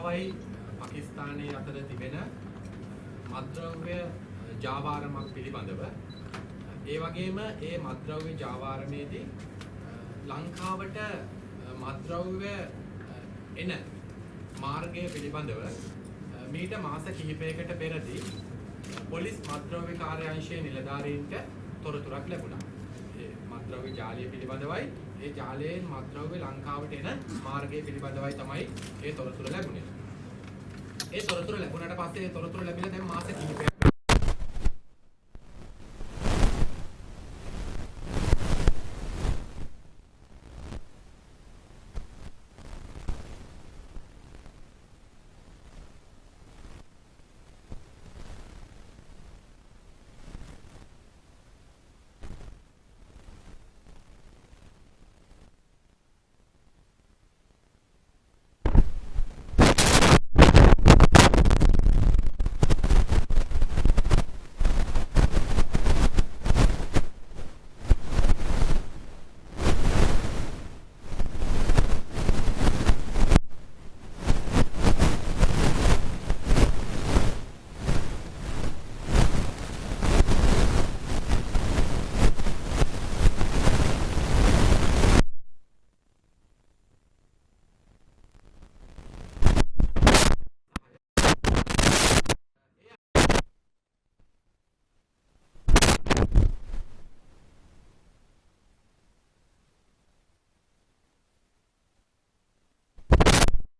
ලංකාවයි පාකිස්තානයේ අතර තිබෙන මත්ද්‍රව්‍ය ජාවාරමක් පිළිබඳව ඒ වගේම ඒ මත්ද්‍රව්‍ය ජාවාරමේදී ලංකාවට මත්ද්‍රව්‍ය එන මාර්ගය පිළිබඳව මීට මාස කිහිපයකට පෙරදී පොලිස් මත්ද්‍රව්‍ය කාර්යාංශයේ නිලධාරීන්ට තොරතුරක් ලැබුණා. ඒ මත්ද්‍රව්‍ය ජාලය පිළිබඳවයි ඒ ජාලයෙන් මත්ද්‍රව්‍ය ලංකාවට එන මාර්ගය පිළිබඳවයි තමයි ඒ තොරතුර ලැබුණේ. ඒ තොරතුර ලැබුණාට පස්සේ ඒ තොරතුර ලැබිලා දැන් මාස කිහිපයක්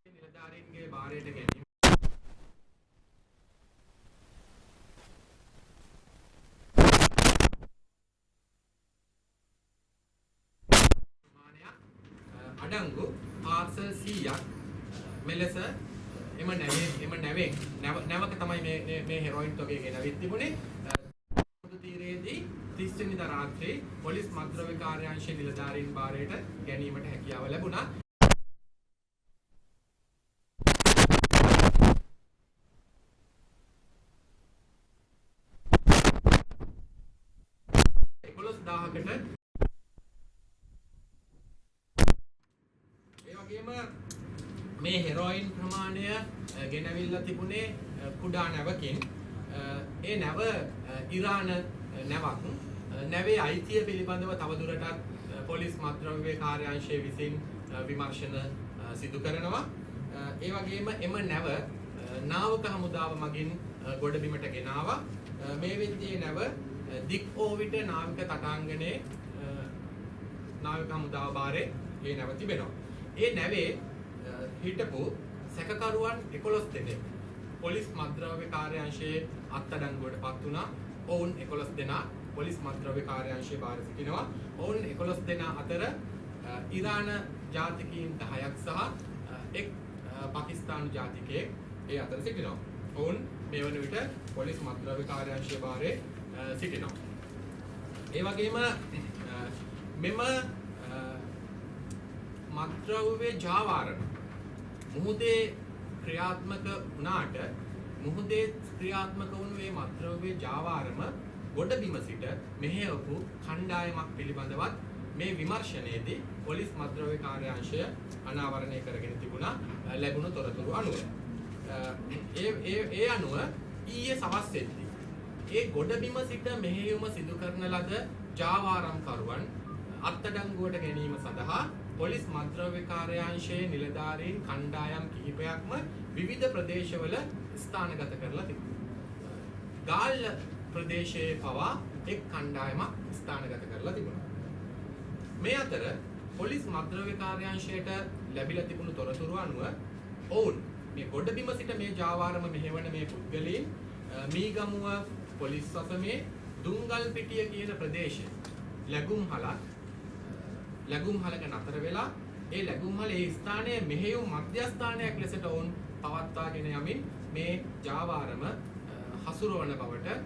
නිලධාරීන්ගේ භාරයට ගැනීම අඩංගු පාර්සල් 100ක් මෙලෙස එම නැවක තමයි මේ හෙරොයින් තොගය ගෙනවිත් තිබුණේ. තීරයේදී 30 වෙනිදා රාත්‍රියේ පොලිස් මත්ද්‍රව්‍ය කාර්යාංශයේ නිලධාරීන් භාරයට ගැනීමට හැකියාව ලැබුණා. ඒ වගේම මේ හෙරොයින් ප්‍රමාණය ගෙනවිල්ලා තිබුණේ කුඩා නැවකින්. ඒ නැව ඉරාන නැවක්. නැවේ අයිතිය පිළිබඳව තවදුරටත් පොලිස් මත්ද්‍රව්‍ය කාර්යාංශය විසින් විමර්ශන සිදු කරනවා. ඒ වගේම එම නැව නාවක හමුදාව මගින් ගොඩබිමට ගෙනාවා. මේ විදිහේ නැව දික් ඕවිට නාවික තටාංගනයේ නාවික හමුදාව භාරේ මේ නැව තිබෙනවා. ඒ නැවේ හිටපු සැකකරුවන් 11 දෙනෙක් පොලිස් මත්ද්‍රව්‍ය කාර්යාංශයේ අත්අඩංගුවටපත් වුණා. ඔවුන් 11 දෙනා පොලිස් මත්ද්‍රව්‍ය කාර්යාංශයේ භාර සිටිනවා. ඔවුන් 11 දෙනා අතර ඉරාන ජාතිකයින් 10ක් සහ එක් පාකිස්තානු ජාතිකයෙක් ඒ අතර සිටිනවා. ඔවුන් මේ වන විට පොලිස් මත්ද්‍රව්‍ය කාර්යාංශයේ භාරයේ සිටිනවා. ඒ වගේම මෙම මත්ද්‍රව්‍ය ජාවාරම මුහුදේ ක්‍රියාත්මක වුණාට මුහුදේ ක්‍රියාත්මක වුණු මේ මත්ද්‍රව්‍ය ජාවාරම ගොඩබිම සිට මෙහෙයවපු කණ්ඩායමක් පිළිබඳවත් මේ විමර්ශනයේදී පොලිස් මත්ද්‍රව්‍ය කාර්යාංශය අනාවරණය කරගෙන තිබුණා ලැබුණු තොරතුරු අනුව. ඒ අනුව ඊයේ සවස් වෙද්දී ඒ ගොඩබිම සිට මෙහෙයුම සිදු කරන ලද ජාවාරම්කරුවන් අත්අඩංගුවට ගැනීම සඳහා පොලිස් මත්ද්‍රව්‍ය කාර්යාංශයේ නිලධාරීන් කණ්ඩායම් කිහිපයක්ම විවිධ ප්‍රදේශවල ස්ථානගත කරලා තිබුණා. ගාල්ල ප්‍රදේශයේ පවා එක් කණ්ඩායමක් ස්ථානගත කරලා තිබුණා. මේ අතර පොලිස් මත්ද්‍රව්‍ය කාර්යාංශයට ලැබිලා තිබුණු තොරතුරු අනුව ඔවුන් මේ ගොඩබිම සිට මේ ජාවාරම මෙහෙවන මේ පුද්ගලයන් මීගමුව පොලිස් සසමේ දුංගල්පිටිය කියන ප්‍රදේශය ලැබුම්හලක නතර වෙලා ඒ ලැබුම්හල ඒ ස්ථානයේ මෙහෙයුම් මධ්‍යස්ථානයක් ලෙසට ඔවුන් පවත්වාගෙන යමින් මේ ජාවාරම හසුරවන බවට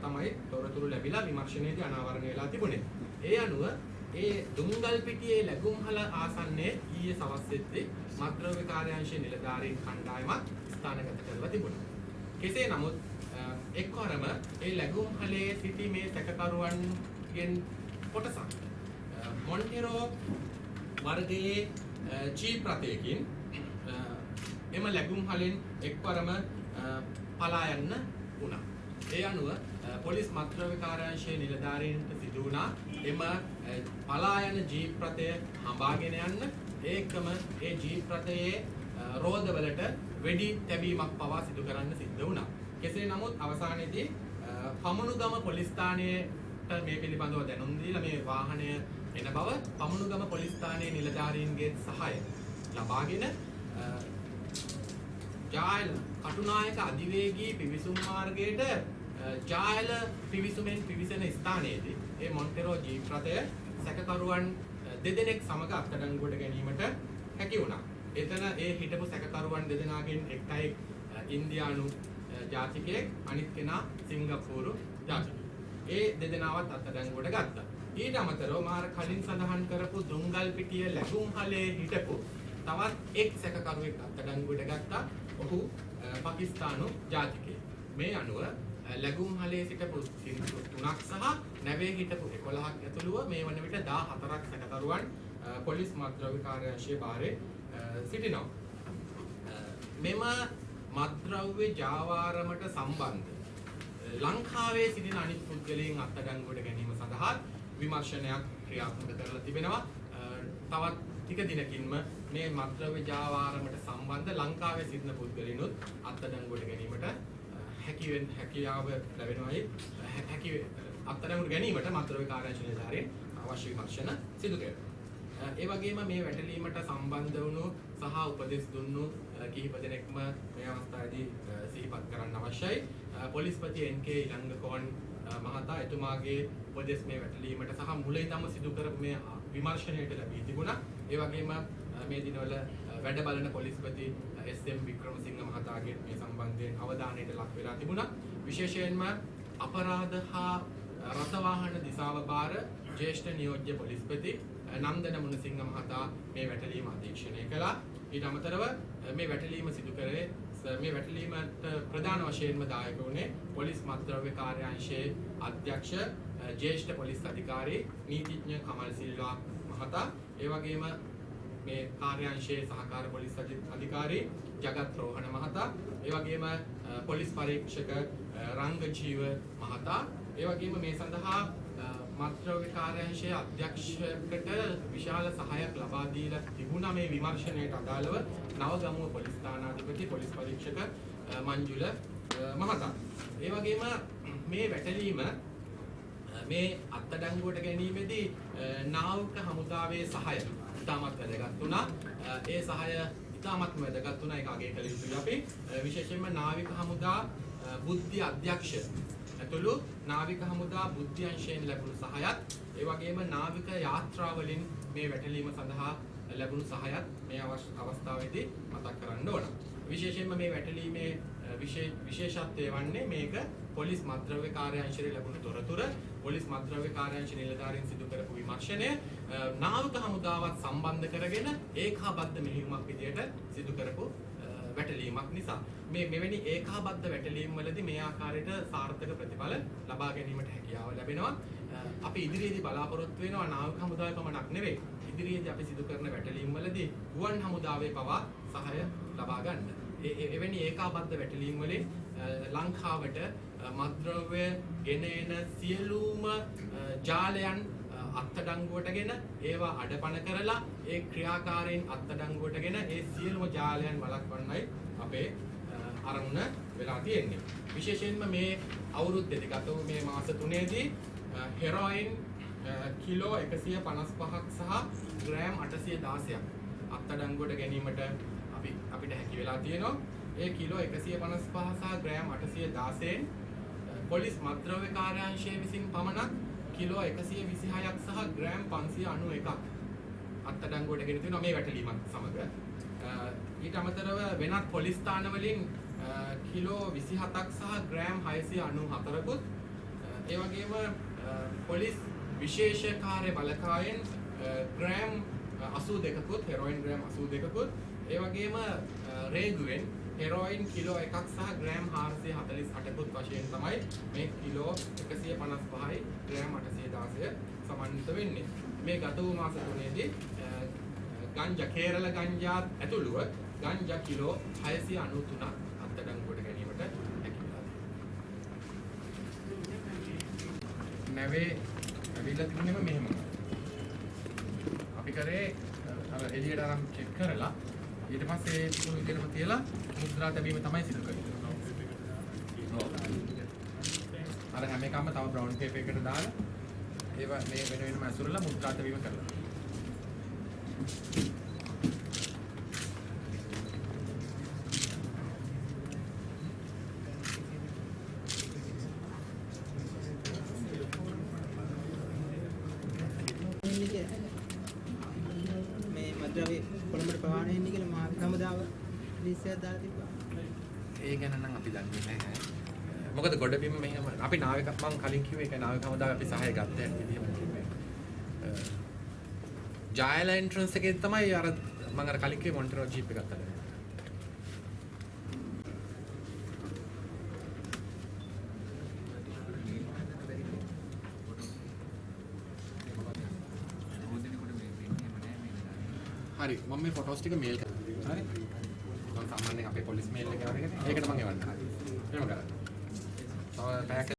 තමයි තොරතුරු ලැබිලා විමර්ශනයේදී අනාවරණය වෙලා තිබුණේ. ඒ අනුව ඒ දුංගල්පිටියේ ලැබුම්හල ආසන්නයේ ඊයේ සවස් වෙද්දී මත්ද්‍රව්‍ය කාර්යාංශයේ නිලධාරීන් කණ්ඩායමක් ස්ථානගත කරලා තිබුණා. කෙසේ නමුත් එක්වරම ඒ ලැබුම්හලේ සිටි මේ සැකකරුවන්ගෙන් කොටසක් මොන්ටෙරෝ වර්ගයේ ජීප් රථයකින් එම ලැබුම් හලෙන් එක්වරම පලා යන්න වුණා. ඒ අනුව පොලිස් මත්ද්‍රව්‍ය කාර්යාංශයේ නිලධාරීන්ට සිදු වුණා එම පලා යන ජීප් රථය හඹාගෙන යන්න, ඒකම ඒ ජීප් රථයේ රෝදවලට වෙඩි තැබීමක් පවා සිදු කරන්න සිද්ධ වුණා. කෙසේ නමුත් අවසානයේදී පමනුගම පොලිස් ස්ථානයට මේ පිළිබඳව දැනුම් දීලා මේ වාහනය එන බව පමනුගම පොලිස් ස්ථානයේ නිලධාරීන්ගේ සහාය ලබාගෙන ජායල කටුනායක අධිවේගී පිවිසුම් මාර්ගයට ජායල පිවිසුමෙන් පිවිසෙන ස්ථානයේදී ඒ මොන්ටෙරෝ ජීප් රථය සැකකරුවන් දෙදෙනෙක් සමග අත්අඩංගුවට ගැනීමට හැකි වුණා. එතන ඒ හිටපු සැකකරුවන් දෙදෙනාගෙන් එක්තෙක් ඉන්දියානු ජාතිකයෙක්, අනිත් කෙනා සිංගප්පූරු ජාතිකයෙක්. ඒ දෙදෙනාවත් අත්අඩංගුවට ගත්තා. ඊට අමතරව මාර කලින් සඳහන් කරපු දුංගල්පිටිය ලැබුම්හලේ හිටපු තවත් එක් සැකකරුවෙක් අත්අඩංගුවට ගත්තා. ඔහු පාකිස්තානු ජාතිකයෙක්. මේ අනුව ලැබුම්හලේ සිටපු සිංදු 3ක් සහ නැවේ හිටපු 11ක් ඇතුළුව මේ වන විට 14ක් සැකකරුවන් පොලිස් මත්ද්‍රව්‍ය කාර්යාංශයේ භාරේ සිටිනවා. මෙම මත්ද්‍රව්‍ය ජාවාරමට සම්බන්ධ ලංකාවේ සිටින අනිත් පුද්ගලයන් අත්අඩංගුවට ගැනීම සඳහා විමර්ශනයක් ක්‍රියාත්මක කරලා තිබෙනවා. තවත් ටික දිනකින්ම මේ මත්ද්‍රව්‍ය ජාවාරමට සම්බන්ධ ලංකාවේ සිටින පුද්ගලයන්ුත් අත්අඩංගුවට ගැනීමට හැකියාව ලැබෙනවායි අත්අඩංගුවට ගැනීමට මත්ද්‍රව්‍ය කාර්යාංශ නිලධාරීන් අවශ්‍ය විමර්ශන සිදු කරනවා. ඒ වගේම මේ වැටලීමට සම්බන්ධ වුණු සහ උපදෙස් දුන්නු කිහිප දෙනෙක්ම මේ අවස්ථාවේදී සිහිපත් කරන්න අවශ්‍යයි. පොලිස්පති එන්.කේ. ඉලංගකෝන් මහතා එතුමාගේ උපදෙස් මේ වැටලීමට සහ මුලින්දම සිදු කරපු මේ විමර්ශනයට ලැබී තිබුණා. ඒ වගේම මේ දිනවල වැඩ බලන පොලිස්පති එස්.එම්. වික්‍රමසිංහ මහතාගේ මේ සම්බන්ධයෙන් අවධානයට ලක් වෙලා තිබුණා. විශේෂයෙන්ම අපරාධ හා රථවාහන දිසාව බාර ජ්‍යෙෂ්ඨ නියෝජ්‍ය පොලිස්පති නන්දන මුණසිංහ මහතා මේ වැටලීම අධීක්ෂණය කළා. ඊට අමතරව මේ වැටලීම සිදු කරේ මේ වැටලීමට ප්‍රධාන වශයෙන්ම දායක වුණේ පොලිස් මත්ද්‍රව්‍ය කාර්යාංශයේ අධ්‍යක්ෂ ජ්‍යෙෂ්ඨ පොලිස් අධිකාරී නීතිඥ කමල් සිල්වා මහතා, ඒ වගේම මේ කාර්යාංශයේ සහකාර පොලිස් අධිකාරී ජගත් රෝහණ මහතා, ඒ වගේම පොලිස් පරීක්ෂක රංගජීව මහතා, ඒ වගේම මේ සඳහා මත්ද්‍රව්‍ය කාර්යාංශයේ අධ්‍යක්ෂකට විශාල සහායක් ලබා දීලා තිබුණා මේ විමර්ශනයට අදාළව නවගමුව පොලිස් ස්ථානාධිපති පොලිස් පරීක්ෂක මංජුල මහතා. ඒ වගේම මේ වැටලීම මේ අත්අඩංගුවට ගැනීමේදී නාවික හමුදාවේ සහාය ඉතාමත් වැදගත් වුණා. ඒ සහාය ඉතාමත් වැදගත් වුණා. ඒක අගය කළ යුතුයි අපි. විශේෂයෙන්ම නාවික හමුදා බුද්ධි අධ්‍යක්ෂ ඇතුළු නාවික හමුදා බුද්ධි අංශයෙන් ලැබුණු සහායත්, ඒ වගේම නාවික යාත්‍රාවලින් මේ වැටලීම සඳහා ලැබුණු සහායත් මේ අවස්ථාවේදී මතක් කරන්න ඕන. විශේෂයෙන්ම මේ වැටලීමේ විශේෂත්වය වන්නේ මේක පොලිස් මත්ද්‍රව්‍ය කාර්යාංශයේ ලැබුණු තොරතුර, පොලිස් මත්ද්‍රව්‍ය කාර්යාංශ නිලධාරීන් සිදු කරපු විමර්ශනය නාවික හමුදාවත් සම්බන්ධ කරගෙන ඒකාබද්ධ මෙහෙයුමක් විදියට සිදු කරපු වැටලීමක් නිසා මේ මෙවැනි ඒකාබද්ධ වැටලීම් වලදී මේ ආකාරයට සාර්ථක ප්‍රතිඵල ලබා ගැනීමට හැකියාව ලැබෙනවා. අපි ඉදිරියේදී බලාපොරොත්තු වෙනවා නාවික හමුදාවේ පමණක් නෙවෙයි, ඉදිරියේදී අපි සිදු කරන වැටලීම් වලදී ගුවන් හමුදාවේ පවා සහාය ලබා ගන්න. එවැනි ඒකාබද්ධ වැටලීම් වලින් ලංකාවට මත්ද්‍රව්‍ය ගෙන එන සියලුම ජාලයන් අත්අඩංගුවටගෙන ඒවා අඩපණ කරලා ඒ ක්‍රියාකාරීන් අත්අඩංගුවටගෙන ඒ සියලුම ජාලයන් වළක්වන්නයි අපේ අරමුණ වෙලා තියෙන්නේ. විශේෂයෙන්ම මේ අවුරුද්දේදී ගත වූ මේ මාස 3ේදී හෙරොයින් කිලෝ 155ක් සහ ග්‍රෑම් 816ක් අත්අඩංගුවට ගැනීමට අපිට හැකි වෙලා තියෙනවා. ඒ කිලෝ 155 සහ ග්‍රෑම් 816න් පොලිස් මත්ද්‍රව්‍ය කාර්යාංශය විසින් පමණක් කිලෝ 126ක් සහ ග්‍රෑම් 591ක් අත්අඩංගුවට ගෙන තිනවා මේ වැටලීමත් සමග. ඊට අමතරව වෙනත් පොලිස් ස්ථාන වලින් කිලෝ 27ක් සහ ග්‍රෑම් 694කුත්, ඒ වගේම පොලිස් විශේෂ කාර්ය බලකායෙන් ග්‍රෑම් 82කුත්, හෙරොයින් ග්‍රෑම් 82කුත්, ඒ වගේම රේගුවෙන් හෙරොයින් කිලෝ 1ක් සහ ග්‍රෑම් 448කුත් වශයෙන් තමයි මේ කිලෝ 155යි ග්‍රෑම් 816 සමන්විත වෙන්නේ. මේ ගත වූ මාස 3ේදී ගංජා කේරළ ගංජාත් ඇතුළුව ගංජා කිලෝ 693ක් අත්අඩංගුවට ගැනීමට හැකි වෙලා තියෙනවා. නැවේ ඇවිල්ලා තිබුණේම මෙහෙම. අපි කරේ අර එළියට අරන් චෙක් කරලා ඊට පස්සේ තිබුණු විදිහටම තියලා මුද්‍රා තැබීම තමයි සිදු කරන්නේ. අර හැම එකම තව බ්‍රවුන් පේපර් එකකට දාලා ඒවා මේ වෙන වෙනම ඇසුරලා මුද්‍රා තැබීම කරලා. මේ මද්‍රව්‍ය කොළඹට ප්‍රවාහණය වෙන්නේ කියලා මා හැමදාම ලිස්ට් දාලා තිබ්බා. ඒ ගැන නම් අපි දන්නේ නැහැ. මොකද ගොඩබිම මෙහෙම අපි නාවික මම කලින් කිව්වේ ඒක නාවික හමුදාව අපි සහාය ගත්තා විදිහම කිව්වේ. ජයල එන්ට්‍රන්ස් එකේ තමයි අර මම අර කලින් කිව්වේ මොන්ටරෝ ජීප් එක ගත්තා. හරි මම මේ ෆොටෝස් ටික මේල් කරනවා. හරි. මම සාමාන්‍යයෙන් අපේ පොලිස් මේල් එක යවන එක ඒකට මම එවන්නම්. එහෙම කරා. තව පැයක්